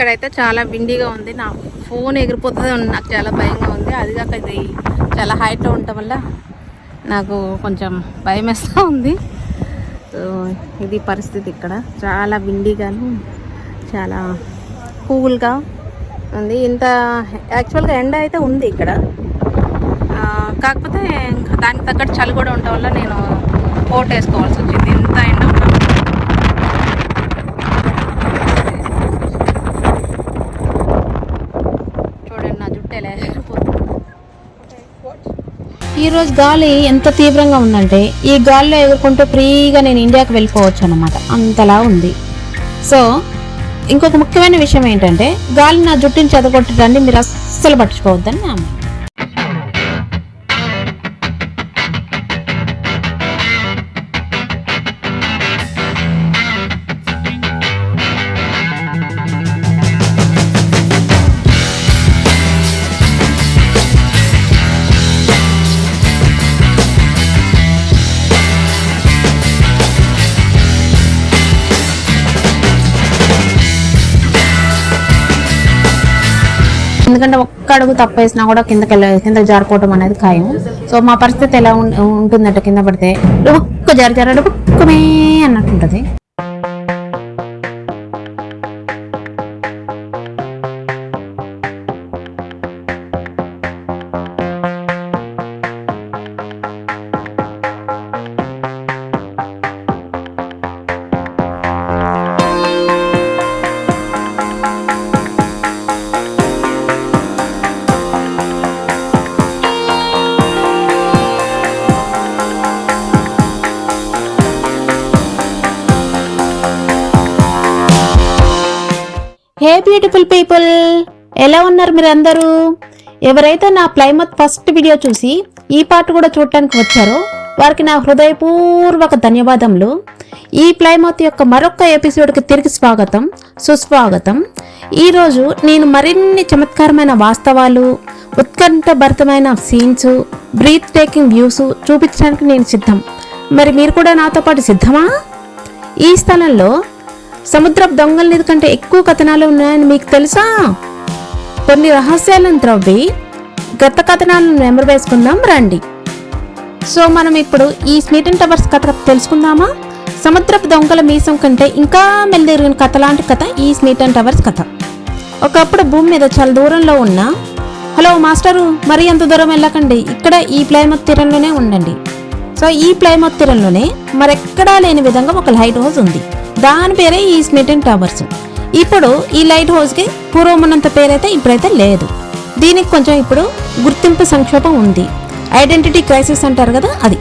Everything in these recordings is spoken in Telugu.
ఇక్కడైతే చాలా విండీగా ఉంది. నా ఫోన్ ఎగిరిపోతుంది, నాకు చాలా భయంగా ఉంది. అది కాక ఇది చాలా హైట్లో ఉండటం వల్ల నాకు కొంచెం భయం వేస్తూ ఉంది. సో ఇది పరిస్థితి. ఇక్కడ చాలా విండీగాను చాలా కూల్గా ఉంది. ఇంత యాక్చువల్గా ఎండ అయితే ఉంది ఇక్కడ, కాకపోతే దానికి తగ్గట్టు చలి కూడా ఉండటం వల్ల నేను కోట్ వేసుకోవాల్సి వచ్చింది. ఇంత ఎండ ఉన్నా చూడండి నా జుట్టు ఎలా వెళ్ళిపోతుంది. ఈరోజు గాలి ఎంత తీవ్రంగా ఉందంటే ఈ గాలిలో ఎగురుకుంటూ ఫ్రీగా నేను ఇండియాకి వెళ్ళిపోవచ్చు అన్నమాట, అంతలా ఉంది. సో ఇంకొక ముఖ్యమైన విషయం ఏంటంటే గాలి నా జుట్టుని చెదగొట్టడాన్ని మీరు అస్సలు పట్టించుకోవద్దని నా ఎందుకంటే ఒక్క అడుగు తప్పేసినా కూడా కిందకి జారిపోవటం అనేది ఖాయం. సో మా పరిస్థితి ఎలా ఉంటుందంటే కింద పడితే ఒక్క జారి ఒక్కమే అన్నట్టుంటుంది. హే బ్యూటిఫుల్ పీపుల్, ఎలా ఉన్నారు మీరు అందరూ? ఎవరైతే నా ప్లైమత్ ఫస్ట్ వీడియో చూసి ఈ పార్ట్ కూడా చూడటానికి వచ్చారో వారికి నా హృదయపూర్వక ధన్యవాదములు. ఈ ప్లైమత్ యొక్క మరొక ఎపిసోడ్కి తిరిగి స్వాగతం, సుస్వాగతం. ఈరోజు నేను మరిన్ని చమత్కారమైన వాస్తవాలు, ఉత్కంఠభరితమైన సీన్స్, బ్రీత్ టేకింగ్ వ్యూస్ చూపించడానికి నేను సిద్ధం. మరి మీరు కూడా నాతో పాటు సిద్ధమా? ఈ స్థలంలో సముద్రపు దొంగల కంటే ఎక్కువ కథనాలు ఉన్నాయని మీకు తెలుసా? కొన్ని రహస్యాలను త్రవ్వి గత కథనాలను నెమరు వేసుకుందాం రండి. సో మనం ఇప్పుడు ఈ స్మీటన్ టవర్స్ కథ తెలుసుకుందామా? సముద్రపు దొంగల మీసం కంటే ఇంకా మెల్లెరిగిన కథ లాంటి కథ ఈ స్మీటన్ టవర్స్ కథ. ఒకప్పుడు భూమి మీద చాలా దూరంలో ఉన్న, హలో మాస్టరు మరీ అంత దూరం వెళ్ళకండి, ఇక్కడ ఈ ప్లైమత్ తీరంలోనే ఉండండి. సో ఈ ప్లైమత్ తీరంలోనే మరెక్కడా లేని విధంగా ఒక లైట్ హౌస్ ఉంది. దాని పేరే ఈ స్మీటన్ టవర్స్. ఇప్పుడు ఈ లైట్ హౌస్కి పూర్వమున్నంత పేరైతే ఇప్పుడైతే లేదు. దీనికి కొంచెం ఇప్పుడు గుర్తింపు సంక్షోభం ఉంది. ఐడెంటిటీ క్రైసిస్ అంటారు కదా, అది.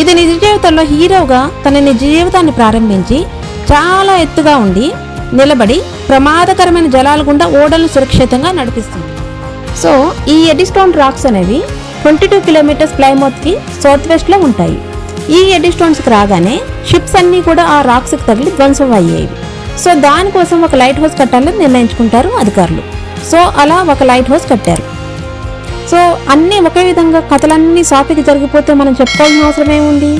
ఇది నిజ జీవితంలో హీరోగా తన నిజ జీవితాన్ని ప్రారంభించి చాలా ఎత్తుగా ఉండి నిలబడి ప్రమాదకరమైన జలాల గుండా ఓడలను సురక్షితంగా నడిపిస్తుంది. సో ఈ ఎడ్డీ స్టోన్ రాక్స్ అనేవి 22 కిలోమీటర్స్ ప్లైమౌత్కి సౌత్ వెస్ట్లో ఉంటాయి. ఈ ఎడ్డీ స్టోన్స్కి రాగానే షిప్స్ అన్నీ కూడా ఆ రాక్స్కి తగిలి ధ్వంసం అయ్యాయి. సో దానికోసం ఒక లైట్ హౌస్ కట్టాలని నిర్ణయించుకుంటారు అధికారులు. సో అలా ఒక లైట్ హౌస్ కట్టారు. సో అన్నీ ఒకే విధంగా కథలన్నీ సాఫీకి జరిగిపోతే మనం చెప్పుకోవాల్సిన అవసరం ఏముంది?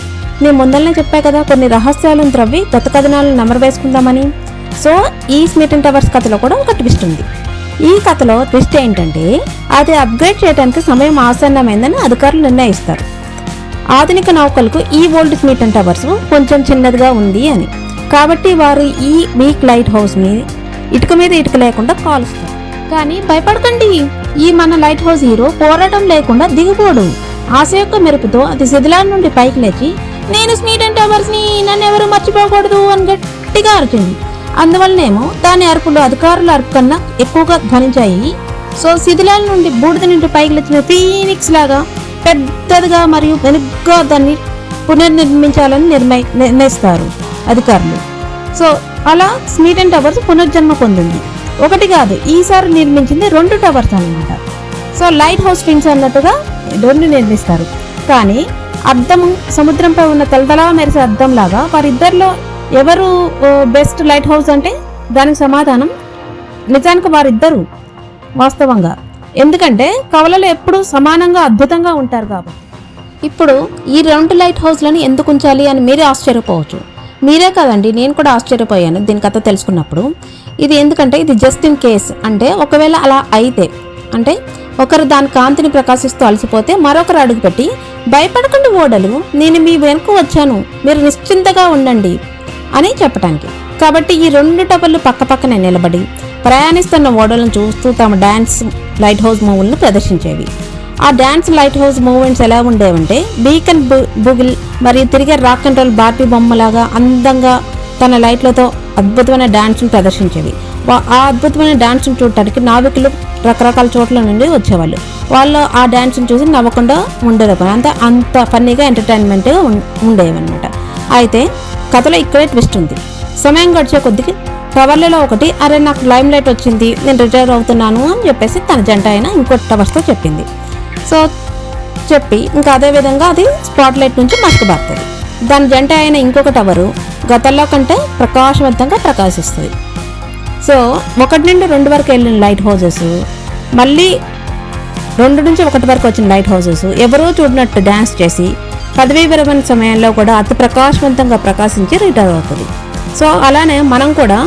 నేను ముందరనే చెప్పా కదా, కొన్ని రహస్యాలను త్రవ్వి గత కథనాలను నెమరు వేసుకుందామని. సో ఈ స్మీటన్ టవర్స్ కథలో కూడా ఒక ట్విస్ట్ ఉంది. ఈ కథలో ట్విస్ట్ ఏంటంటే అది అప్గ్రేడ్ చేయడానికి సమయం ఆసన్నమైందని అధికారులు నిర్ణయిస్తారు. ఆధునిక నౌకలకు ఈ ఓల్డ్ స్మీటన్ టవర్స్ కొంచెం చిన్నదిగా ఉంది అని. కాబట్టి వారు ఈ వీక్ లైట్ హౌస్ని ఇటుక మీద ఇటుక లేకుండా కాలుస్తారు. కానీ భయపడకండి, ఈ మన లైట్ హౌస్ హీరో పోరాటం లేకుండా దిగిపోడు. ఆశ యొక్క మెరుపుతో అది శిథిలాల నుండి పైకి లేచి, నేను స్మీటన్ టవర్స్ని, నన్ను ఎవరు మర్చిపోకూడదు అని గట్టిగా అరిచింది. అందువల్లనేమో దాని అరుపులు అధికారుల అరుపు కన్నా ఎక్కువగా ధ్వనించాయి. సో శిథిలాల నుండి బూడిద నుండి పైకి లేచిన ఫీనిక్స్ లాగా పెద్దదిగా మరియు వెనుగ్గా దాన్ని పునర్నిర్మించాలని నిర్ణయిస్తారు అధికారులు. సో అలా స్మీటన్ టవర్స్ పునర్జన్మ పొందింది. ఒకటి కాదు, ఈసారి నిర్మించింది 2 టవర్స్ అన్నమాట. సో లైట్ హౌస్ ట్విన్స్ అన్నట్టుగా 2 నిర్మిస్తారు. కానీ అద్దం సముద్రంపై ఉన్న తలతలా మెరిసే అద్దం లాగా వారిద్దరిలో ఎవరు బెస్ట్ లైట్ హౌస్ అంటే దానికి సమాధానం నిజానికి వారిద్దరు వాస్తవంగా. ఎందుకంటే కవలలు ఎప్పుడు సమానంగా అద్భుతంగా ఉంటారు కాబట్టి. ఇప్పుడు ఈ 2 లైట్ హౌస్లను ఎందుకు ఉంచాలి అని మీరే ఆశ్చర్యపోవచ్చు. మీరే కాదండి, నేను కూడా ఆశ్చర్యపోయాను దీని కథ తెలుసుకున్నప్పుడు. ఇది ఎందుకంటే ఇది జస్ట్ ఇన్ కేస్, అంటే ఒకవేళ అలా అయితే, అంటే ఒకరు దాని కాంతిని ప్రకాశిస్తూ అలసిపోతే మరొకరు అడుగుపెట్టి భయపడకుండా ఓడలు, నేను మీ వెనుక వచ్చాను, మీరు నిశ్చింతగా ఉండండి అని చెప్పడానికి. కాబట్టి ఈ 2 టవర్లు పక్క పక్కనే నిలబడి ప్రయాణిస్తున్న ఓడలను చూస్తూ తమ డ్యాన్స్ లైట్ హౌస్ మూవ్లను ప్రదర్శించేవి. ఆ డ్యాన్స్ లైట్ హౌస్ మూవ్మెంట్స్ ఎలా ఉండేవంటే బీకన్ బుగిల్ మరియు తిరిగే రాక్ అండ్ రోల్ బార్బీ బొమ్మలాగా అందంగా తన లైట్లతో అద్భుతమైన డాన్స్ను ప్రదర్శించేవి. ఆ అద్భుతమైన డాన్స్ను చూడటానికి నావికులు రకరకాల చోట్ల నుండి వచ్చేవాళ్ళు. వాళ్ళు ఆ డాన్స్ని చూసి నవ్వకుండా ఉండేది, అంత ఫన్నీగా ఎంటర్టైన్మెంట్గా ఉండేవన్నమాట. అయితే కథలో ఇక్కడే ట్విస్ట్ ఉంది. సమయం గడిచే కొద్దికి టవర్లలో ఒకటి, అరే నాకు లైమ్ లైట్ వచ్చింది, నేను రిటైర్ అవుతున్నాను అని చెప్పేసి తన జంట అయిన ఇంకోటి టవర్స్తో చెప్పింది. సో చెప్పి ఇంకా అదేవిధంగా అది స్పాట్ లైట్ నుంచి మసకబారుతుంది. దాని జంట అయిన ఇంకొక టవరు గతంలో కంటే ప్రకాశవంతంగా ప్రకాశిస్తుంది. సో 1 నుండి 2 వరకు వెళ్ళిన లైట్ హౌజెస్, మళ్ళీ 2 నుంచి 1 వరకు వచ్చిన లైట్ హౌజెస్ ఎవరో చూడనట్టు డ్యాన్స్ చేసి పదవీ విరమణ సమయంలో కూడా అతి ప్రకాశవంతంగా ప్రకాశించి రిటైర్ అవుతుంది. సో అలానే మనం కూడా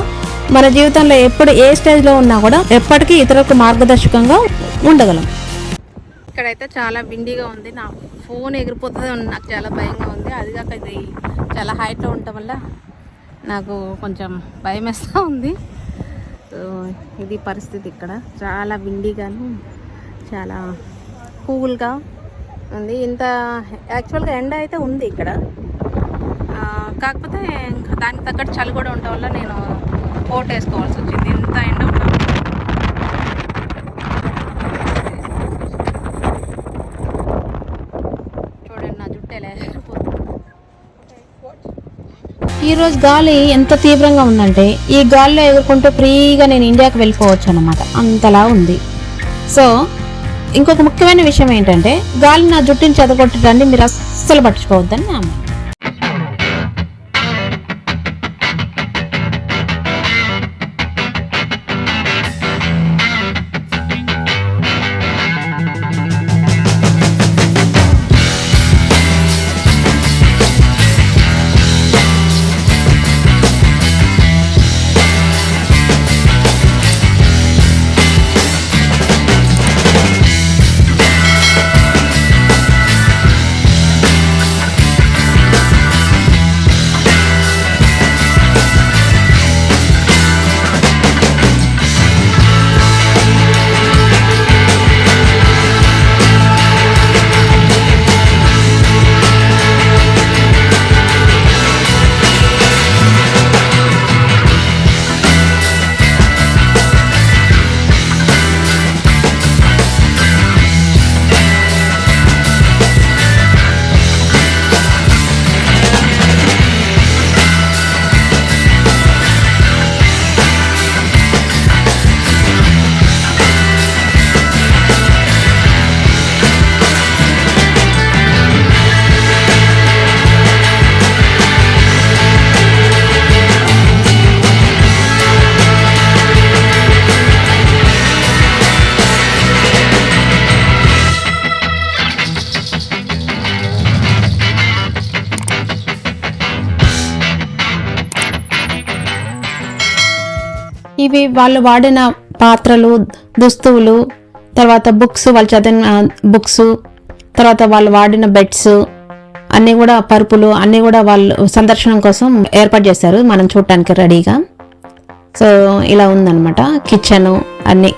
మన జీవితంలో ఎప్పుడు ఏ స్టేజ్లో ఉన్నా కూడా ఎప్పటికీ ఇతరులకు మార్గదర్శకంగా ఉండగలం. ఇక్కడైతే చాలా విండీగా ఉంది, నా ఫోన్ ఎగిరిపోతుంది, నాకు చాలా భయంగా ఉంది. అది కాక ఇది చాలా హైట్లో ఉండటం వల్ల నాకు కొంచెం భయం వేస్తూ ఉంది. సో ఇది పరిస్థితి, ఇక్కడ చాలా విండీగాను చాలా కూల్గా ఉంది. ఇంత యాక్చువల్గా ఎండ అయితే ఉంది ఇక్కడ, కాకపోతే దానికి తగ్గట్టు చలి కూడా ఉండటం వల్ల నేను కోట్ వేసుకోవాల్సి వచ్చింది. ఇంత ఎండ ఉండడం చూడండి, నా జుట్టు ఎలా ఎగిరిపోతుంది. ఈరోజు గాలి ఎంత తీవ్రంగా ఉందంటే ఈ గాలిలో ఎగురుకుంటూ ఫ్రీగా నేను ఇండియాకి వెళ్ళిపోవచ్చు అన్నమాట, అంతలా ఉంది. సో ఇంకొక ముఖ్యమైన విషయం ఏంటంటే గాలి నా జుట్టుని చెదగొట్టడాన్ని మీరు అస్సలు పట్టించుకోవద్దని నా అమ్మ. ఇవి వాళ్ళు వాడిన పాత్రలు, దుస్తువులు, తర్వాత బుక్స్, వాళ్ళు చదివిన బుక్స్, తర్వాత వాళ్ళు వాడిన బెడ్స్ అన్నీ కూడా, పరుపులు అన్నీ కూడా వాళ్ళు సందర్శనం కోసం ఏర్పాటు చేశారు మనం చూడటానికి రెడీగా. సో ఇలా ఉందన్నమాట కిచెను, అన్నీ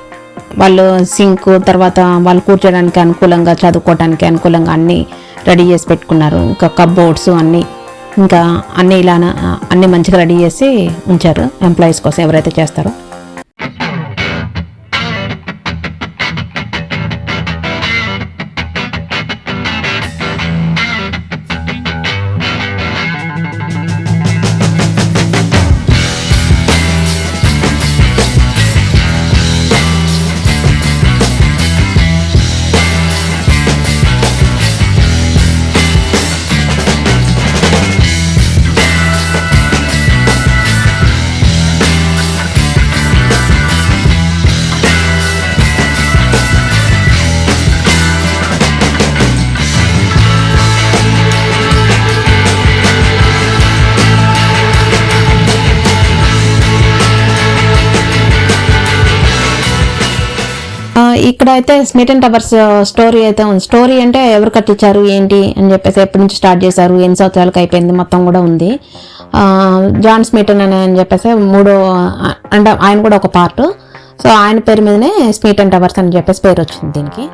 వాళ్ళు సింక్, తర్వాత వాళ్ళు కూర్చోడానికి అనుకూలంగా, చదువుకోవడానికి అనుకూలంగా అన్నీ రెడీ చేసి పెట్టుకున్నారు. ఇంకా కప్బోర్డ్స్ అన్నీ, ఇంకా అన్నీ ఇలా అన్నీ మంచిగా రెడీ చేసి ఉంచారు ఎంప్లాయీస్ కోసం ఎవరైతే చేస్తారో. ఇక్కడైతే స్మీటన్ టవర్స్ స్టోరీ అయితే ఉంది. స్టోరీ అంటే ఎవరు కట్టించారు ఏంటి అని చెప్పేసి, ఎప్పటి నుంచి స్టార్ట్ చేశారు, ఎన్ని సంవత్సరాలకు అయిపోయింది మొత్తం కూడా ఉంది. జాన్ స్మీటన్ అని చెప్పేసి అంటే ఆయన కూడా ఒక పార్ట్. సో ఆయన పేరు మీదనే స్మీటన్ టవర్స్ అని చెప్పేసి పేరు వచ్చింది దీనికి.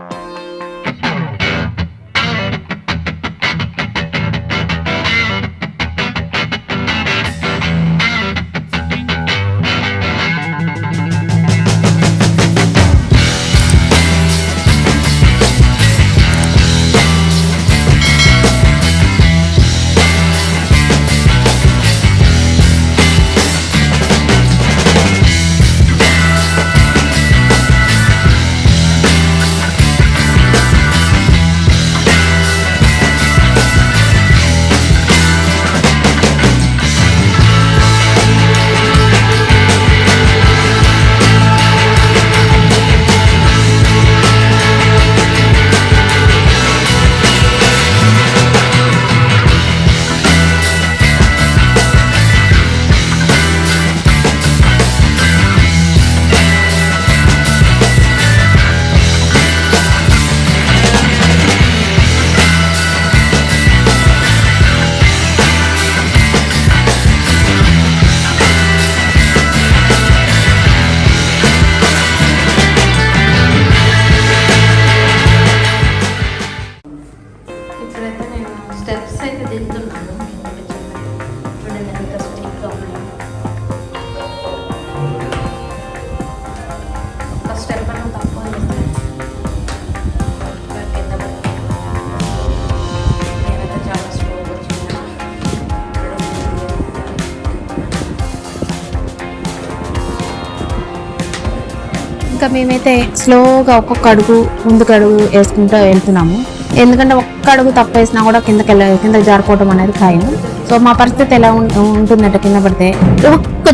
ఇంకా మేమైతే స్లోగా ఒక్కొక్క అడుగు ముందుకు అడుగు వేసుకుంటూ వెళ్తున్నాము. ఎందుకంటే ఒక్క అడుగు తప్పు వేసినా కూడా కింద జారిపోవడం అనేది ఖాయం. సో మా పరిస్థితి ఎలా ఉంటుందంటే, కింద పడితే ఒక్క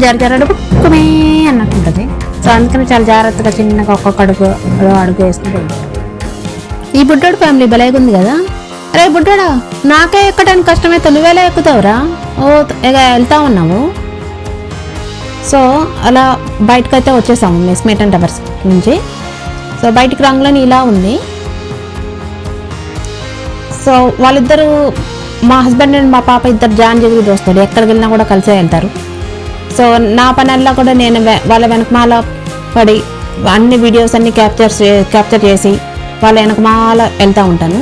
ఒక్కమే అన్నట్టు ఉంటుంది. సో అందుకని చాలా జాగ్రత్తగా చిన్నగా ఒక్కొక్క అడుగు వేసుకుంటూ. ఈ బుడ్డోడు ఫ్యామిలీ భలేగుంది కదా. అరే బుడ్డోడా, నాకే ఎక్కడానికి కష్టమైతే నువ్వేలా ఎక్కుతావురా? వెళ్తా ఉన్నావు. సో అలా బయటకైతే వచ్చేసాము స్మీటన్ టవర్స్ నుంచి. సో బయటికి రంగులని ఇలా ఉంది. సో వాళ్ళిద్దరూ, మా హస్బెండ్ అండ్ మా పాప ఇద్దరు జాన్ జిగిరి దోస్తులు, ఎక్కడికి వెళ్ళినా కూడా కలిసే వెళ్తారు. సో నా పనల్లా కూడా నేను వాళ్ళ వెనకమాల పడి అన్ని వీడియోస్ అన్ని క్యాప్చర్ చేసి వాళ్ళ వెనకమాల వెళ్తూ ఉంటాను.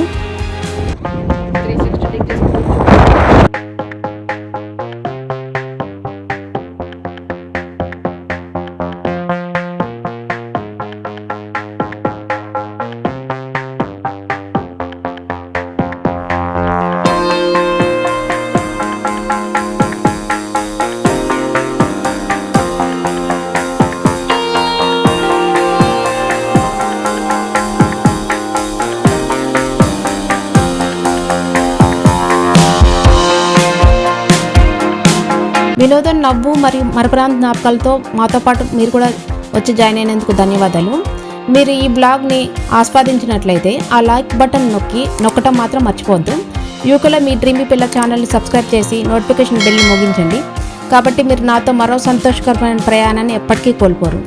వినోదం, నవ్వు మరియు మరపురాని జ్ఞాపకాలతో మాతో పాటు మీరు కూడా వచ్చి జాయిన్ అయినందుకు ధన్యవాదాలు. మీరు ఈ బ్లాగ్ని ఆస్వాదించినట్లయితే ఆ లైక్ బటన్ నొక్కటం మాత్రం మర్చిపోవద్దు. యూకేలో మీ డ్రీమీ పిల్ల ఛానల్ని సబ్స్క్రైబ్ చేసి నోటిఫికేషన్ బెల్ని మోగించండి. కాబట్టి మీరు నాతో మరో సంతోషకరమైన ప్రయాణాన్ని ఎప్పటికీ కోల్పోరు.